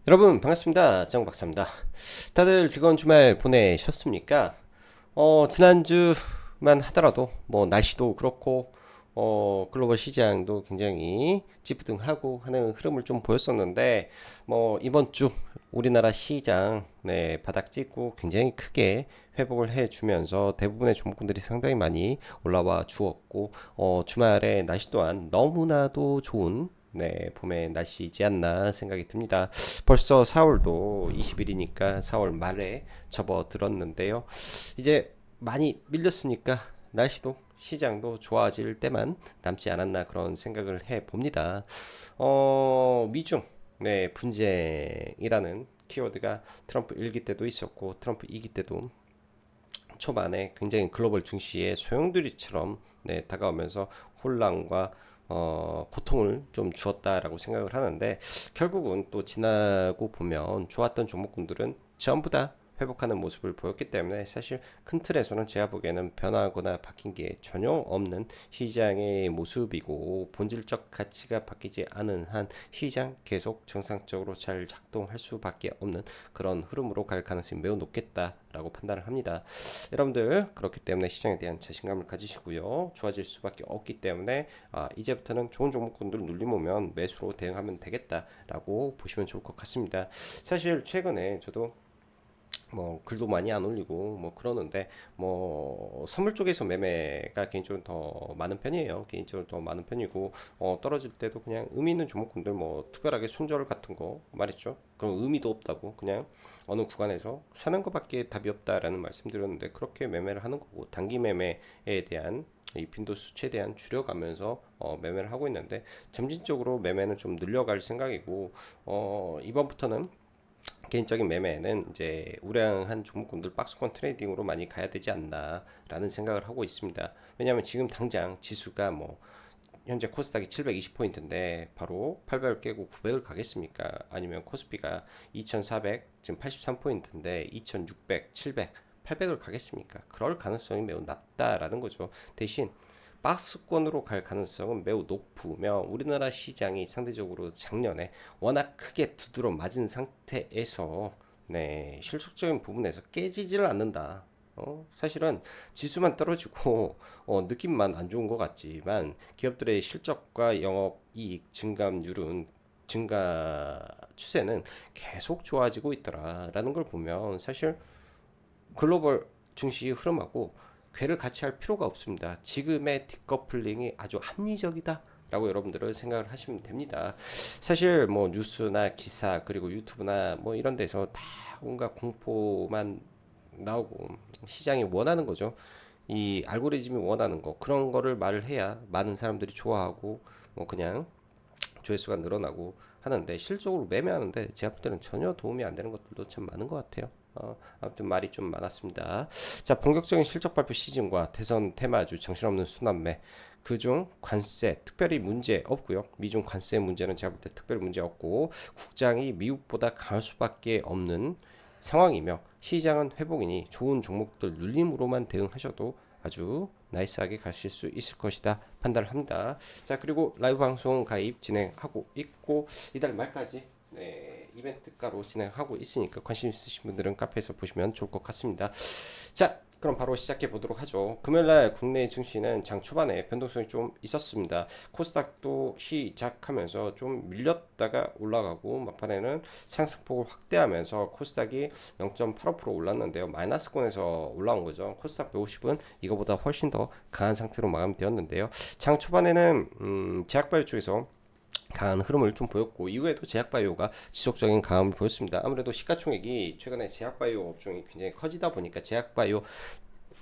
여러분 반갑습니다. 정박사입니다. 다들 즐거운 주말 보내셨습니까? 지난주만 하더라도 뭐 날씨도 그렇고 글로벌 시장도 굉장히 찌뿌둥하고 하는 흐름을 좀 보였었는데 뭐 이번 주 우리나라 시장 바닥 찍고 굉장히 크게 회복을 해주면서 대부분의 종목군들이 상당히 많이 올라와 주었고 주말에 날씨 또한 너무나도 좋은 봄의 날씨이지 않나 생각이 듭니다. 벌써 4월도 20일이니까 4월 말에 접어들었는데요. 이제 많이 밀렸으니까 날씨도 시장도 좋아질 때만 남지 않았나 그런 생각을 해 봅니다. 미중 분쟁이라는 키워드가 트럼프 1기 때도 있었고 트럼프 2기 때도 초반에 굉장히 글로벌 증시에 소용돌이처럼 다가오면서 혼란과 고통을 좀 주었다라고 생각을 하는데 결국은 또 지나고 보면 좋았던 종목군들은 전부 다 회복하는 모습을 보였기 때문에 사실 큰 틀에서는 제가 보기에는 변화하거나 바뀐 게 전혀 없는 시장의 모습이고 본질적 가치가 바뀌지 않은 한 시장 계속 정상적으로 잘 작동할 수밖에 없는 그런 흐름으로 갈 가능성이 매우 높겠다라고 판단을 합니다. 여러분들 그렇기 때문에 시장에 대한 자신감을 가지시고요. 좋아질 수밖에 없기 때문에 이제부터는 좋은 종목군들 눌림오면 매수로 대응하면 되겠다라고 보시면 좋을 것 같습니다. 사실 최근에 저도 뭐 글도 많이 안 올리고 뭐 그러는데 뭐 선물 쪽에서 매매가 개인적으로 더 많은 편이에요. 개인적으로 더 많은 편이고 떨어질 때도 그냥 의미 있는 종목군들 뭐 특별하게 손절 같은 거 말했죠. 그럼 의미도 없다고 그냥 어느 구간에서 사는 것밖에 답이 없다라는 말씀드렸는데 그렇게 매매를 하는 거고 단기 매매에 대한 이 빈도수 최대한 줄여가면서 매매를 하고 있는데 점진적으로 매매는 좀 늘려갈 생각이고 이번부터는 개인적인 매매는 이제 우량한 종목군들 박스권 트레이딩으로 많이 가야 되지 않나라는 생각을 하고 있습니다. 왜냐하면 지금 당장 지수가 뭐 현재 코스닥이 720포인트인데 바로 800을 깨고 900을 가겠습니까? 아니면 코스피가 2400 지금 83포인트인데 2600, 700, 800을 가겠습니까? 그럴 가능성이 매우 낮다라는 거죠. 대신 박스권으로 갈 가능성은 매우 높으며 우리나라 시장이 상대적으로 작년에 워낙 크게 두드러 맞은 상태에서 실질적인 부분에서 깨지지를 않는다. 사실은 지수만 떨어지고 느낌만 안 좋은 것 같지만 기업들의 실적과 영업이익 증감률은 증가 추세는 계속 좋아지고 있더라라는 걸 보면 사실 글로벌 증시 흐름하고 괴를 같이 할 필요가 없습니다. 지금의 디커플링이 아주 합리적이다. 라고 여러분들은 생각을 하시면 됩니다. 사실 뭐 뉴스나 기사 그리고 유튜브나 뭐 이런 데서 다 온갖 공포만 나오고 시장이 원하는 거죠. 이 알고리즘이 원하는 거 그런 거를 말을 해야 많은 사람들이 좋아하고 뭐 그냥 조회수가 늘어나고 하는데 실적으로 매매하는데 제가 볼 때는 전혀 도움이 안 되는 것들도 참 많은 것 같아요. 아무튼 말이 좀 많았습니다. 자, 본격적인 실적 발표 시즌과 대선 테마주 정신없는 순환매 그중 관세 특별히 문제 없고요. 미중 관세 문제는 제가 볼 때 특별히 문제 없고 국장이 미국보다 강할 수밖에 없는 상황이며 시장은 회복이니 좋은 종목들 눌림으로만 대응하셔도 아주 나이스하게 가실 수 있을 것이다 판단을 합니다. 자, 그리고 라이브 방송 가입 진행하고 있고 이달 말까지 이벤트가로 진행하고 있으니까 관심 있으신 분들은 카페에서 보시면 좋을 것 같습니다. 자, 그럼 바로 시작해 보도록 하죠. 금요일날 국내 증시는 장 초반에 변동성이 좀 있었습니다. 코스닥도 시작하면서 좀 밀렸다가 올라가고 막판에는 상승폭을 확대하면서 코스닥이 0.85% 올랐는데요. 마이너스권에서 올라온 거죠. 코스닥 150은 이거보다 훨씬 더 강한 상태로 마감되었는데요. 장 초반에는 제약바이오 쪽에서 강한 흐름을 좀 보였고 이후에도 제약바이오가 지속적인 강함을 보였습니다. 아무래도 시가총액이 최근에 제약바이오 업종이 굉장히 커지다 보니까 제약바이오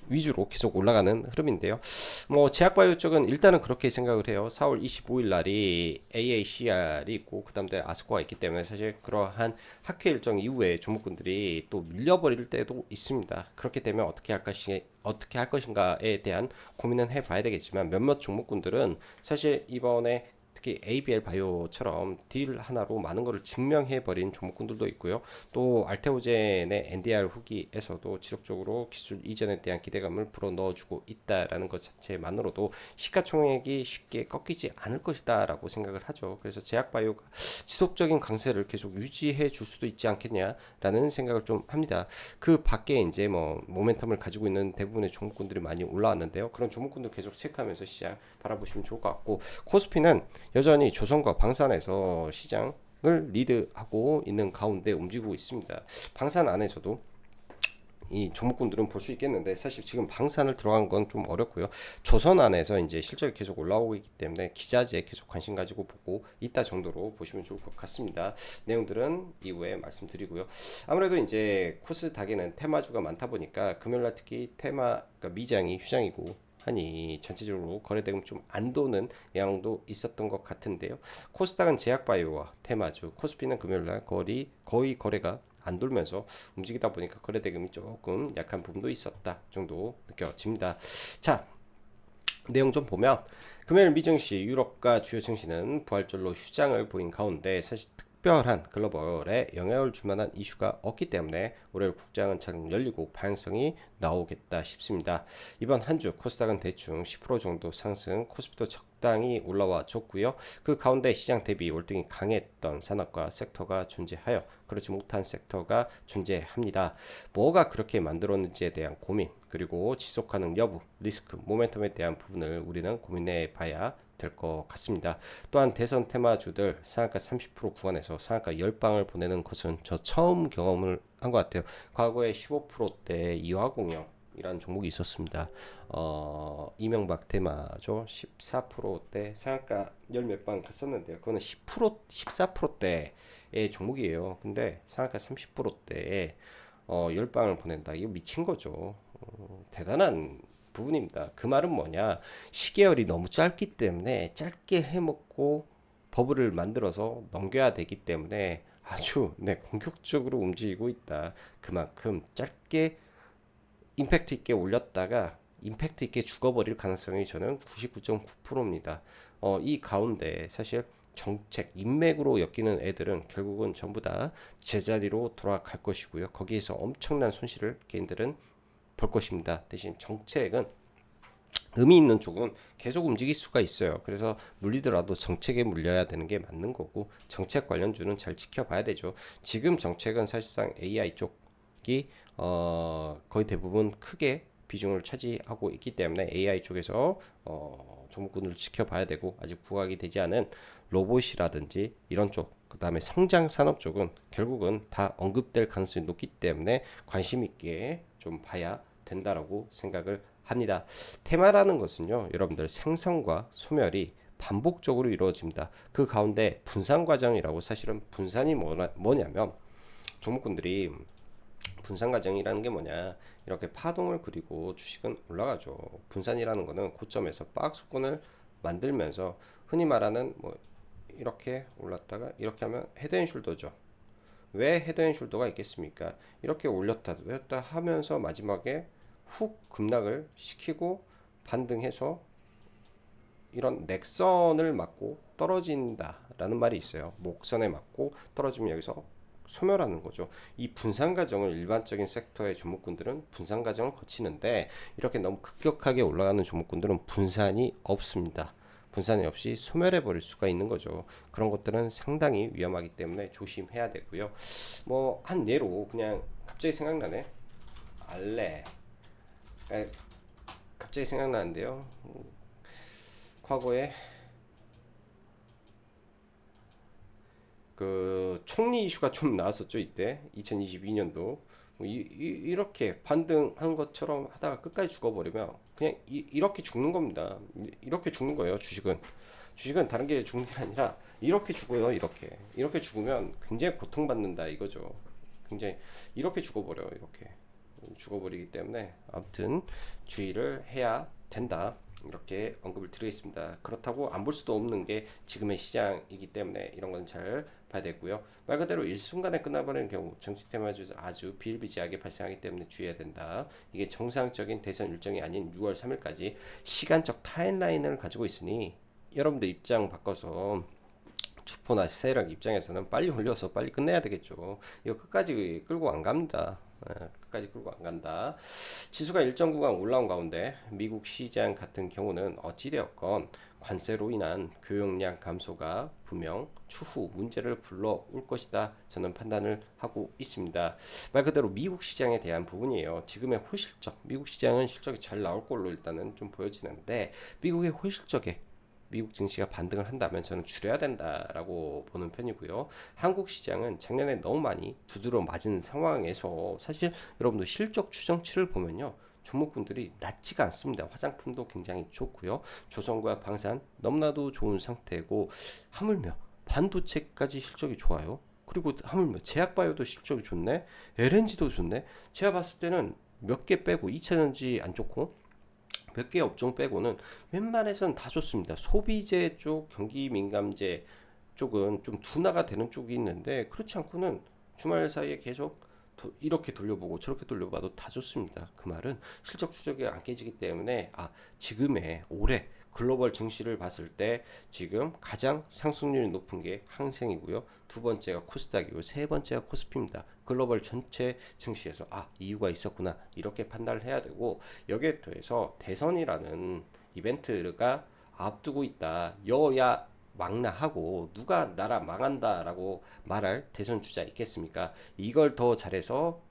위주로 계속 올라가는 흐름인데요. 뭐 제약바이오 쪽은 일단은 그렇게 생각을 해요. 4월 25일 날이 AACR이 있고 그다음에 아스코가 있기 때문에 사실 그러한 학회 일정 이후에 종목군들이 또 밀려버릴 때도 있습니다. 그렇게 되면 어떻게 할 것인가에 대한 고민은 해봐야 되겠지만 몇몇 종목군들은 사실 이번에 특히 ABL 바이오처럼 딜 하나로 많은 것을 증명해버린 종목군들도 있고요. 또 알테오젠의 NDR 후기에서도 지속적으로 기술 이전에 대한 기대감을 불어넣어주고 있다라는 것 자체만으로도 시가총액이 쉽게 꺾이지 않을 것이다라고 생각을 하죠. 그래서 제약바이오가 지속적인 강세를 계속 유지해 줄 수도 있지 않겠냐라는 생각을 좀 합니다. 그 밖에 이제 뭐 모멘텀을 가지고 있는 대부분의 종목군들이 많이 올라왔는데요. 그런 종목군들 계속 체크하면서 시장 바라보시면 좋을 것 같고, 코스피는 여전히 조선과 방산에서 시장을 리드하고 있는 가운데 움직이고 있습니다. 방산 안에서도 이 종목군들은 볼 수 있겠는데, 사실 지금 방산을 들어간 건 좀 어렵고요. 조선 안에서 이제 실적이 계속 올라오고 있기 때문에 기자재 계속 관심 가지고 보고 있다 정도로 보시면 좋을 것 같습니다. 내용들은 이후에 말씀드리고요. 아무래도 이제 코스닥에는 테마주가 많다 보니까 금요일날 특히 테마, 그러니까 미장이 휴장이고 하니 전체적으로 거래대금 좀 안 도는 영향도 있었던 것 같은데요. 코스닥은 제약바이오와 테마주, 코스피는 금요일날 거의 거래가 안 돌면서 움직이다 보니까 거래대금이 조금 약한 부분도 있었다 정도 느껴집니다. 자, 내용 좀 보면 금요일 미증시 유럽과 주요 증시는 부활절로 휴장을 보인 가운데 사실 특별한 글로벌에 영향을 줄 만한 이슈가 없기 때문에 월요일 국장은 잘 열리고 방향성이 나오겠다 싶습니다. 이번 한 주 코스닥은 대충 10% 정도 상승, 코스피도 적당히 올라와 줬고요. 그 가운데 시장 대비 월등히 강했던 산업과 섹터가 존재하여 그렇지 못한 섹터가 존재합니다. 뭐가 그렇게 만들었는지에 대한 고민, 그리고 지속 가능 여부, 리스크, 모멘텀에 대한 부분을 우리는 고민해 봐야 될 것 같습니다. 또한 대선 테마주들 상한가 30% 구간에서 상한가 10방을 보내는 것은 저 처음 경험을 한 것 같아요. 과거에 15%대 이화공영이라는 종목이 있었습니다. 이명박 테마죠. 14%대 상한가 열 몇 방 갔었는데요. 그거는 10%, 14%대의 종목이에요. 근데 상한가 30%대에 10방을 보낸다. 이거 미친 거죠. 대단한 부분입니다. 그 말은 뭐냐? 시계열이 너무 짧기 때문에 짧게 해먹고 버블을 만들어서 넘겨야 되기 때문에 아주 공격적으로 움직이고 있다. 그만큼 짧게 임팩트 있게 올렸다가 임팩트 있게 죽어버릴 가능성이 저는 99.9%입니다. 이 가운데 사실 정책, 인맥으로 엮이는 애들은 결국은 전부 다 제자리로 돌아갈 것이고요. 거기에서 엄청난 손실을 개인들은 볼 것입니다. 대신 정책은 의미 있는 쪽은 계속 움직일 수가 있어요. 그래서 물리더라도 정책에 물려야 되는 게 맞는 거고, 정책 관련주는 잘 지켜봐야 되죠. 지금 정책은 사실상 AI 쪽이 거의 대부분 크게 비중을 차지하고 있기 때문에 AI 쪽에서 종목군을 지켜봐야 되고, 아직 부각이 되지 않은 로봇이라든지 이런 쪽, 그 다음에 성장 산업 쪽은 결국은 다 언급될 가능성이 높기 때문에 관심 있게 좀 봐야 된다라고 생각을 합니다. 테마라는 것은요, 여러분들 생성과 소멸이 반복적으로 이루어집니다. 그 가운데 분산 과정이라고, 사실은 분산이 뭐냐면 종목군들이 분산 과정이라는 게 뭐냐, 이렇게 파동을 그리고 주식은 올라가죠. 분산이라는 거는 고점에서 박스권을 만들면서 흔히 말하는 뭐 이렇게 올랐다가 이렇게 하면 헤드앤숄더죠. 왜 헤드앤숄더가 있겠습니까? 이렇게 올렸다 내렸다 하면서 마지막에 훅 급락을 시키고 반등해서 이런 넥선을 맞고 떨어진다라는 말이 있어요. 목선에 맞고 떨어지면 여기서 소멸하는 거죠. 이 분산 과정을 일반적인 섹터의 종목군들은 분산 과정을 거치는데, 이렇게 너무 급격하게 올라가는 종목군들은 분산이 없습니다. 분산이 없이 소멸해 버릴 수가 있는 거죠. 그런 것들은 상당히 위험하기 때문에 조심해야 되고요. 뭐 한 예로 그냥 갑자기 생각나네. 알레. 갑자기 생각나는데요. 과거에 그 총리 이슈가 좀 나왔었죠. 이때 2022년도 이렇게 반등한 것처럼 하다가 끝까지 죽어버리면 그냥 이렇게 죽는 겁니다. 이렇게 죽는 거예요. 주식은 다른 게 죽는 게 아니라 이렇게 죽어요. 이렇게 죽으면 굉장히 고통받는다 이거죠. 굉장히 이렇게 죽어버려. 이렇게 죽어버리기 때문에 아무튼 주의를 해야 된다, 이렇게 언급을 드리겠습니다. 그렇다고 안 볼 수도 없는 게 지금의 시장이기 때문에 이런 건 잘 봐야 되고요. 말 그대로 일순간에 끝나버리는 경우 정치 테마주 아주 비일비재하게 발생하기 때문에 주의해야 된다. 이게 정상적인 대선 일정이 아닌 6월 3일까지 시간적 타임라인을 가지고 있으니 여러분들 입장 바꿔서 주포나 세력 입장에서는 빨리 올려서 빨리 끝내야 되겠죠. 이거 끝까지 끌고 안 갑니다. 끝까지 끌고 안 간다. 지수가 일정 구간 올라온 가운데 미국 시장 같은 경우는 어찌되었건 관세로 인한 교역량 감소가 분명 추후 문제를 불러올 것이다. 저는 판단을 하고 있습니다. 말 그대로 미국 시장에 대한 부분이에요. 지금의 호실적, 미국 시장은 실적이 잘 나올 걸로 일단은 좀 보여지는데 미국의 호실적에 미국 증시가 반등을 한다면 저는 줄여야 된다라고 보는 편이고요. 한국 시장은 작년에 너무 많이 두드러 맞은 상황에서 사실 여러분들 실적 추정치를 보면요. 종목군들이 낮지가 않습니다. 화장품도 굉장히 좋고요. 조선과 방산 너무나도 좋은 상태고 하물며 반도체까지 실적이 좋아요. 그리고 하물며 제약바이오도 실적이 좋네. LNG도 좋네. 제가 봤을 때는 몇 개 빼고 2차전지 안 좋고 몇 개 업종 빼고는 웬만해서는 다 좋습니다. 소비재 쪽, 경기 민감재 쪽은 좀 둔화가 되는 쪽이 있는데 그렇지 않고는 주말 사이에 계속 이렇게 돌려보고 저렇게 돌려봐도 다 좋습니다. 그 말은 실적 추적이 안 깨지기 때문에 지금의 올해 글로벌 증시를 봤을 때 지금 가장 상승률이 높은 게 항생이고요. 두 번째가 코스닥이고 세 번째가 코스피입니다. 글로벌 전체 증시에서 이유가 있었구나 이렇게 판단을 해야 되고 여기에 더해서 대선이라는 이벤트가 앞두고 있다. 여야 망라하고 누가 나라 망한다라고 말할 대선 주자 있겠습니까? 이걸 더 잘해서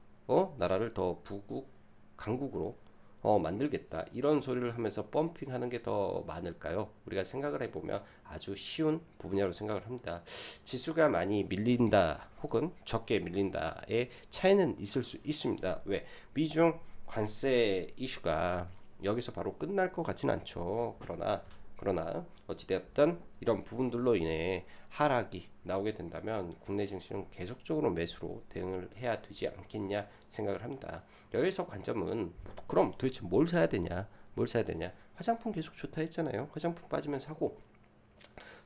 나라를 더 부국 강국으로 만들겠다 이런 소리를 하면서 펌핑하는 게 더 많을까요? 우리가 생각을 해보면 아주 쉬운 부분이라고 생각을 합니다. 지수가 많이 밀린다 혹은 적게 밀린다의 차이는 있을 수 있습니다. 왜? 미중 관세 이슈가 여기서 바로 끝날 것 같지는 않죠. 그러나 어찌되었든 이런 부분들로 인해 하락이 나오게 된다면 국내 증시는 계속적으로 매수로 대응을 해야 되지 않겠냐 생각을 합니다. 여기서 관점은 그럼 도대체 뭘 사야 되냐? 뭘 사야 되냐? 화장품 계속 좋다 했잖아요. 화장품 빠지면 사고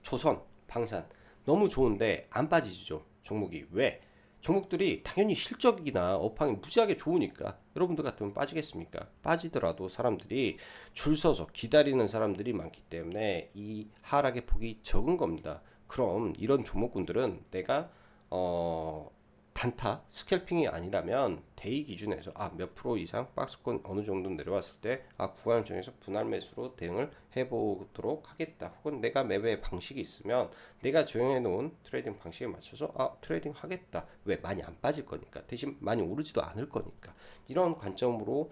조선, 방산 너무 좋은데 안 빠지죠. 종목이 왜? 종목들이 당연히 실적이나 업황이 무지하게 좋으니까 여러분들 같으면 빠지겠습니까? 빠지더라도 사람들이 줄 서서 기다리는 사람들이 많기 때문에 이 하락의 폭이 적은 겁니다. 그럼 이런 종목군들은 내가 단타 스캘핑이 아니라면 대의 기준에서 몇 프로 이상 박스권 어느 정도 내려왔을 때 구간 중에서 분할 매수로 대응을 해보도록 하겠다. 혹은 내가 매매 방식이 있으면 내가 조정해 놓은 트레이딩 방식에 맞춰서 트레이딩 하겠다. 왜? 많이 안 빠질 거니까. 대신 많이 오르지도 않을 거니까. 이런 관점으로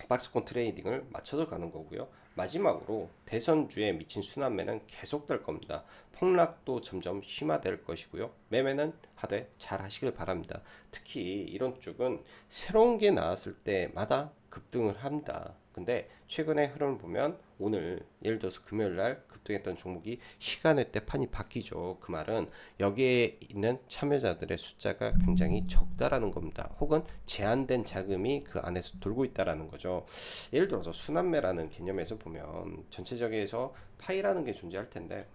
박스권 트레이딩을 맞춰서 가는 거고요. 마지막으로 대선주에 미친 순환매는 계속될 겁니다. 폭락도 점점 심화될 것이고요. 매매는 하되 잘 하시길 바랍니다. 특히 이런 쪽은 새로운 게 나왔을 때마다 급등을 합니다. 근데 최근의 흐름을 보면 오늘 예를 들어서 금요일 날 급등했던 종목이 시간의 때 판이 바뀌죠. 그 말은 여기에 있는 참여자들의 숫자가 굉장히 적다라는 겁니다. 혹은 제한된 자금이 그 안에서 돌고 있다라는 거죠. 예를 들어서 순환매라는 개념에서 보면 전체적에서 파이라는 게 존재할 텐데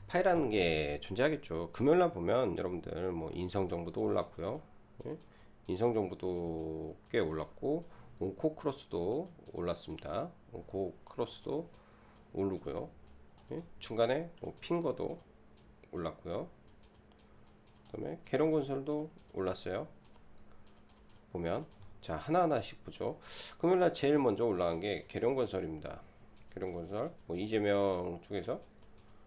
파이라는 게 존재하겠죠. 금요일날 보면 여러분들 뭐 인성정보도 올랐고요. 예? 인성정보도 꽤 올랐고 온코크로스도 올랐습니다. 온코크로스도 오르고요. 예? 중간에 뭐 핑거도 올랐고요. 그다음에 계룡건설도 올랐어요. 보면 자 하나하나씩 보죠. 금요일날 제일 먼저 올라간 게 계룡건설입니다. 계룡건설 뭐 이재명 쪽에서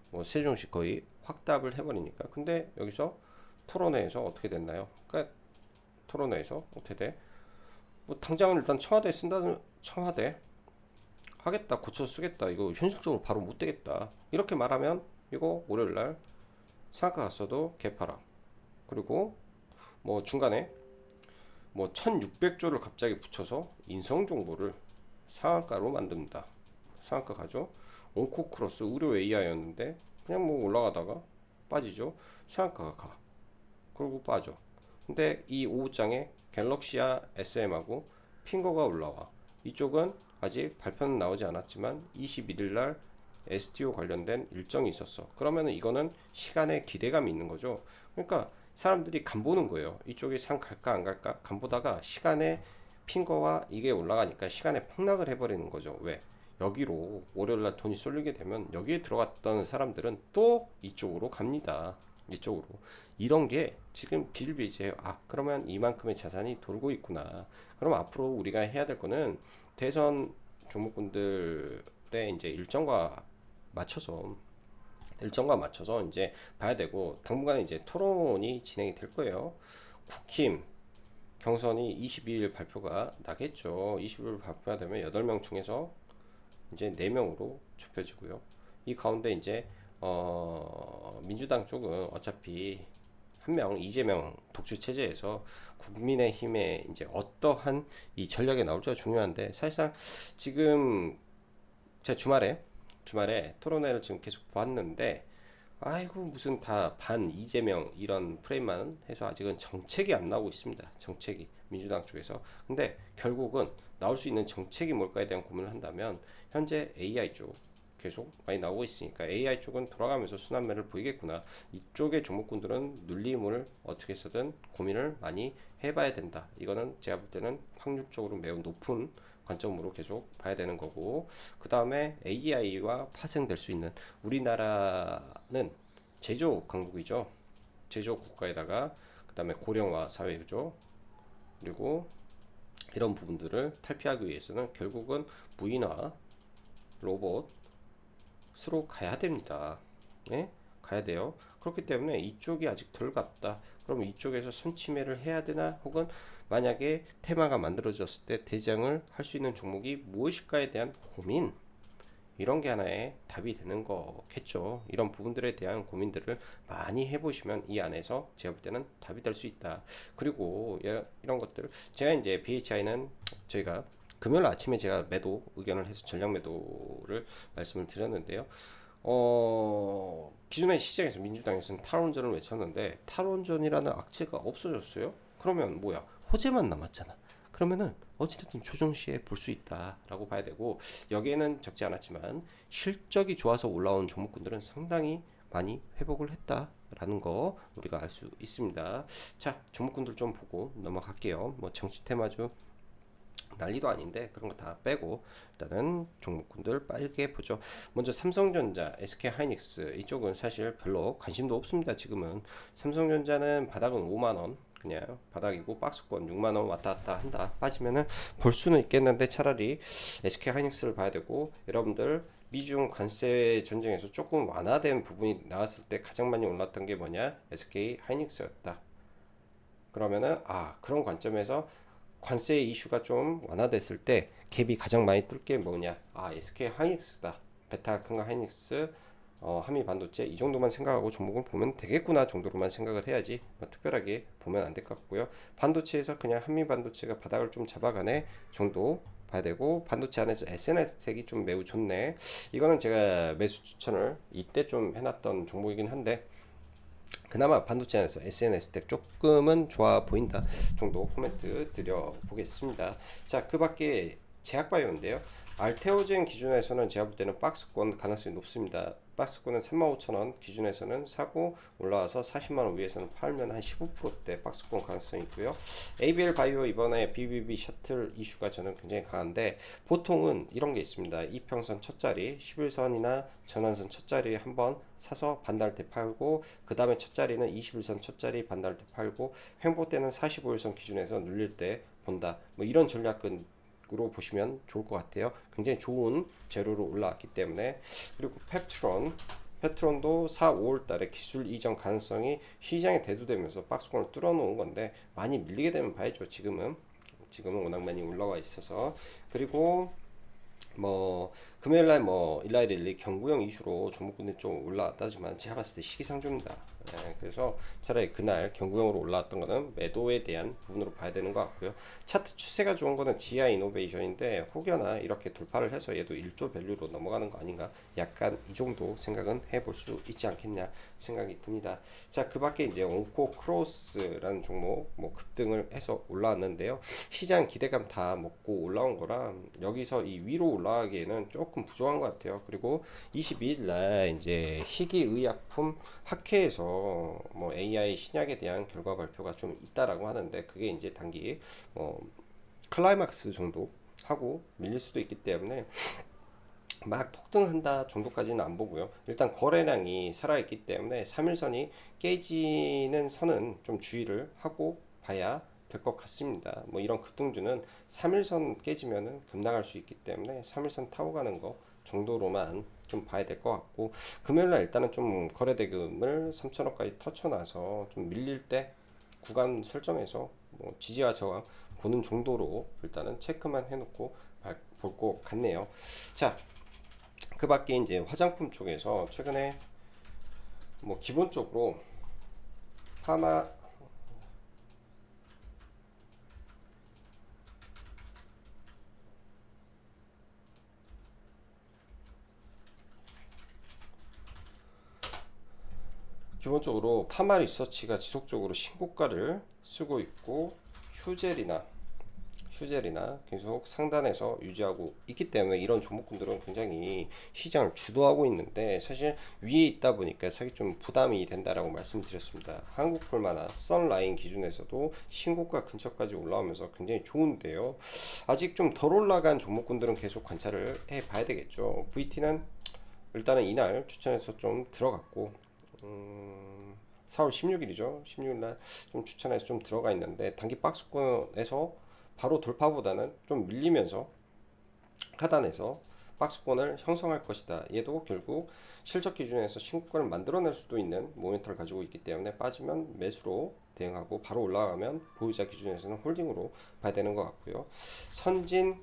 뭐 세종시 거의 확답을 해버리니까. 근데 여기서 토론회에서 어떻게 됐나요? 그러니까 토론회에서 어떻게 돼? 뭐 당장은 일단 청와대에 쓴다는 청와대 하겠다 고쳐 쓰겠다 이거 현실적으로 바로 못 되겠다 이렇게 말하면 이거 월요일날 상한가 갔어도 개파락. 그리고 뭐 중간에 뭐 1600조를 갑자기 붙여서 인성정보를 상한가로 만듭니다. 상한가 가죠. 온코크로스 의료 AI였는데 그냥 뭐 올라가다가 빠지죠. 상한가가 가. 그리고 빠져. 근데 이 오후장에 갤럭시아 SM하고 핑거가 올라와. 이쪽은 아직 발표는 나오지 않았지만 21일 날 STO 관련된 일정이 있었어. 그러면은 이거는 시간에 기대감이 있는 거죠. 그러니까 사람들이 간 보는 거예요. 이쪽에 상 갈까 안 갈까 간 보다가 시간에 핀 거와 이게 올라가니까 시간에 폭락을 해버리는 거죠. 왜? 여기로 월요일날 돈이 쏠리게 되면 여기에 들어갔던 사람들은 또 이쪽으로 갑니다. 이쪽으로. 이런 게 지금 비일비재해요. 아, 그러면 이만큼의 자산이 돌고 있구나. 그럼 앞으로 우리가 해야 될 거는 대선 종목군들의 이제 일정과 맞춰서 이제 봐야 되고, 당분간 이제 토론이 진행이 될 거예요. 국힘 경선이 22일 발표가 나겠죠. 22일 발표가 되면 8명 중에서 이제 4명으로 좁혀지고요. 이 가운데 이제 민주당 쪽은 어차피 한 명, 이재명 독주 체제에서 국민의힘의 이제 어떠한 이 전략이 나올지가 중요한데, 사실상 지금 제가 주말에 토론회를 지금 계속 봤는데, 아이고 무슨 다 반 이재명 이런 프레임만 해서 아직은 정책이 안 나오고 있습니다. 정책이 민주당 쪽에서. 근데 결국은 나올 수 있는 정책이 뭘까에 대한 고민을 한다면, 현재 AI 쪽 계속 많이 나오고 있으니까 AI 쪽은 돌아가면서 순환매를 보이겠구나. 이쪽의 종목군들은 눌림을 어떻게 해서든 고민을 많이 해봐야 된다. 이거는 제가 볼 때는 확률적으로 매우 높은 관점으로 계속 봐야 되는 거고, 그 다음에 AI와 파생될 수 있는, 우리나라는 제조 강국이죠. 제조 국가에다가 그 다음에 고령화 사회죠. 그리고 이런 부분들을 탈피하기 위해서는 결국은 무인화, 로봇으로 가야 됩니다. 네? 가야 돼요. 그렇기 때문에 이쪽이 아직 덜 갔다. 그럼 이쪽에서 선침해를 해야 되나? 혹은 만약에 테마가 만들어졌을 때 대장을 할 수 있는 종목이 무엇일까에 대한 고민, 이런 게 하나의 답이 되는 거겠죠. 이런 부분들에 대한 고민들을 많이 해보시면 이 안에서 제가 볼 때는 답이 될 수 있다. 그리고 이런 것들, 제가 이제 BHI는 저희가 금요일 아침에 제가 매도 의견을 해서 전략 매도를 말씀을 드렸는데요. 기존의 시장에서 민주당에서는 탈원전을 외쳤는데 탈원전이라는 악재가 없어졌어요. 그러면 뭐야? 호재만 남았잖아. 그러면은 어찌됐든 조정 시에 볼 수 있다라고 봐야 되고, 여기에는 적지 않았지만 실적이 좋아서 올라온 종목군들은 상당히 많이 회복을 했다라는 거 우리가 알 수 있습니다. 자, 종목군들 좀 보고 넘어갈게요. 뭐 정치 테마주 난리도 아닌데 그런 거 다 빼고 일단은 종목군들 빠르게 보죠. 먼저 삼성전자, SK하이닉스 이쪽은 사실 별로 관심도 없습니다. 지금은 삼성전자는 바닥은 5만원, 그냥 바닥이고 박스권 6만원 왔다 갔다 한다. 빠지면은 볼 수는 있겠는데 차라리 SK하이닉스를 봐야 되고, 여러분들 미중 관세 전쟁에서 조금 완화된 부분이 나왔을 때 가장 많이 올랐던 게 뭐냐? SK하이닉스였다. 그러면은 그런 관점에서 관세 이슈가 좀 완화됐을 때 갭이 가장 많이 뜰 게 뭐냐? SK 하이닉스다. 베타 큰거 하이닉스, 한미 반도체 이 정도만 생각하고 종목을 보면 되겠구나 정도로만 생각을 해야지 뭐 특별하게 보면 안 될 것 같고요. 반도체에서 그냥 한미 반도체가 바닥을 좀 잡아가네 정도 봐야 되고, 반도체 안에서 SNS텍이 좀 매우 좋네. 이거는 제가 매수 추천을 이때 좀 해놨던 종목이긴 한데, 그나마 반도체 안에서 SNS텍 조금은 좋아 보인다 정도 코멘트 드려 보겠습니다. 자, 그 밖에 제약바이오인데요. 알테오젠 기준에서는 제가 볼 때는 박스권 가능성이 높습니다. 박스권은 35,000원 기준에서는 사고 올라와서 40만원 위에서는 팔면 한 15%대 박스권 가능성이 있고요. ABL 바이오 이번에 BBB 셔틀 이슈가 저는 굉장히 강한데, 보통은 이런 게 있습니다. 이평선 첫 자리 11선이나 전환선 첫 자리 한번 사서 반달 때 팔고, 그 다음에 첫 자리는 21선 첫 자리 반달 때 팔고, 횡보 때는 45일선 기준에서 눌릴 때 본다. 뭐 이런 전략은 으로 보시면 좋을 것 같아요. 굉장히 좋은 재료로 올라왔기 때문에. 그리고 페트론도 4, 5월 달에 기술 이전 가능성이 시장에 대두되면서 박스권을 뚫어 놓은 건데, 많이 밀리게 되면 봐야죠. 지금은 워낙 많이 올라와 있어서. 그리고 뭐 금요일날 뭐 일라이릴리 경구형 이슈로 종목군이 좀 올라왔다지만 제가 봤을 때 시기상조입니다. 그래서 차라리 그날 경구형으로 올라왔던 거는 매도에 대한 부분으로 봐야 되는 것 같고요. 차트 추세가 좋은 거는 지아 이노베이션인데, 혹여나 이렇게 돌파를 해서 얘도 1조 밸류로 넘어가는 거 아닌가, 약간 이 정도 생각은 해볼 수 있지 않겠냐 생각이 듭니다. 자, 그 밖에 이제 온코 크로스라는 종목 뭐 급등을 해서 올라왔는데요. 시장 기대감 다 먹고 올라온 거라 여기서 이 위로 올라가기에는 조금 부족한 것 같아요. 그리고 22일 날 이제 희귀의약품 학회에서 뭐 AI 신약에 대한 결과 발표가 좀 있다라고 하는데, 그게 이제 단기 클라이막스 정도 하고 밀릴 수도 있기 때문에 막 폭등한다 정도까지는 안 보고요. 일단 거래량이 살아있기 때문에 3일선이 깨지는 선은 좀 주의를 하고 봐야 될 것 같습니다. 뭐 이런 급등주는 3일선 깨지면은 급락할 수 있기 때문에 3일선 타고 가는 거 정도로만 좀 봐야 될 것 같고, 금요일날 일단은 좀 거래대금을 3천억까지 터쳐놔서 좀 밀릴 때 구간 설정해서 뭐 지지와 저항 보는 정도로 일단은 체크만 해놓고 볼 것 같네요. 자, 그 밖에 이제 화장품 쪽에서 최근에 뭐 기본적으로 파마 기본적으로 파마 리서치가 지속적으로 신고가를 쓰고 있고, 휴젤이나 계속 상단에서 유지하고 있기 때문에 이런 종목군들은 굉장히 시장을 주도하고 있는데, 사실 위에 있다 보니까 사기 좀 부담이 된다라고 말씀드렸습니다. 한국폴마나 썬라인 기준에서도 신고가 근처까지 올라오면서 굉장히 좋은데요. 아직 좀 덜 올라간 종목군들은 계속 관찰을 해 봐야 되겠죠. VT는 일단은 이날 추천해서 좀 들어갔고, 4월 16일이죠. 16일날 좀 추천해서 좀 들어가 있는데, 단기 박스권에서 바로 돌파보다는 좀 밀리면서 하단에서 박스권을 형성할 것이다. 얘도 결국 실적 기준에서 신고가를 만들어낼 수도 있는 모멘터를 가지고 있기 때문에 빠지면 매수로 대응하고 바로 올라가면 보유자 기준에서는 홀딩으로 봐야 되는 것 같고요. 선진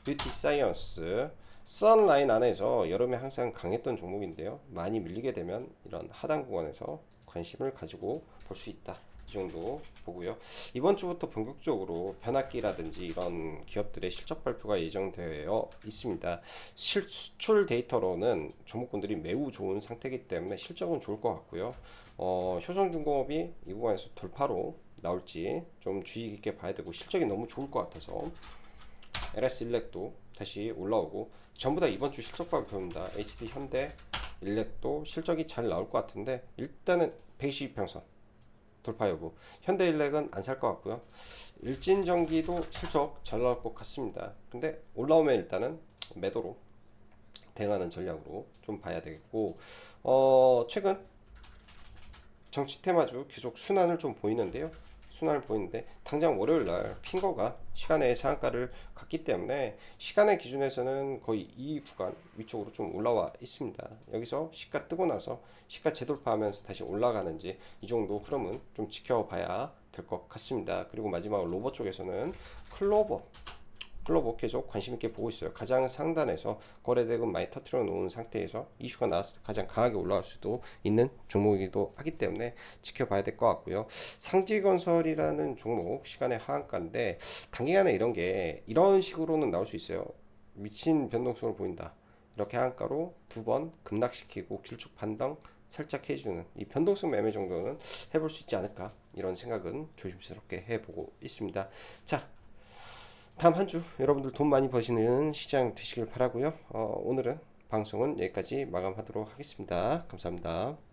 뷰티 사이언스 썬라인 안에서 여름에 항상 강했던 종목인데요. 많이 밀리게 되면 이런 하단 구간에서 관심을 가지고 볼 수 있다. 이 정도 보고요. 이번 주부터 본격적으로 변압기라든지 이런 기업들의 실적 발표가 예정되어 있습니다. 수출 데이터로는 종목군들이 매우 좋은 상태이기 때문에 실적은 좋을 것 같고요. 효성중공업이 이 구간에서 돌파로 나올지 좀 주의 깊게 봐야 되고, 실적이 너무 좋을 것 같아서 LS일렉도 다시 올라오고, 전부 다 이번 주 실적 발표입니다. HD 현대 일렉도 실적이 잘 나올 것 같은데, 일단은 122평선 돌파 여부. 현대일렉은 안 살 것 같고요. 일진전기도 실적 잘 나올 것 같습니다. 근데 올라오면 일단은 매도로 대응하는 전략으로 좀 봐야 되겠고, 최근 정치 테마주 계속 순환을 좀 보이는데요. 순환을 보이는데 당장 월요일날 핑거가 시간의 상한가를 갔기 때문에 시간의 기준에서는 거의 이 구간 위쪽으로 좀 올라와 있습니다. 여기서 시가 뜨고 나서 시가 재돌파하면서 다시 올라가는지 이 정도 흐름은 좀 지켜봐야 될 것 같습니다. 그리고 마지막으로 로봇 쪽에서는 클로버 계속 관심 있게 보고 있어요. 가장 상단에서 거래대금 많이 터트려 놓은 상태에서 이슈가 나왔을 때 가장 강하게 올라갈 수도 있는 종목이기도 하기 때문에 지켜봐야 될 것 같고요. 상지건설이라는 종목 시간의 하한가인데, 단기간에 이런 식으로는 나올 수 있어요. 미친 변동성을 보인다. 이렇게 하한가로 두 번 급락시키고 길쭉 반등 살짝 해주는 이 변동성 매매 정도는 해볼 수 있지 않을까, 이런 생각은 조심스럽게 해보고 있습니다. 자, 다음 한 주 여러분들 돈 많이 버시는 시장 되시길 바라고요. 오늘은 방송은 여기까지 마감하도록 하겠습니다. 감사합니다.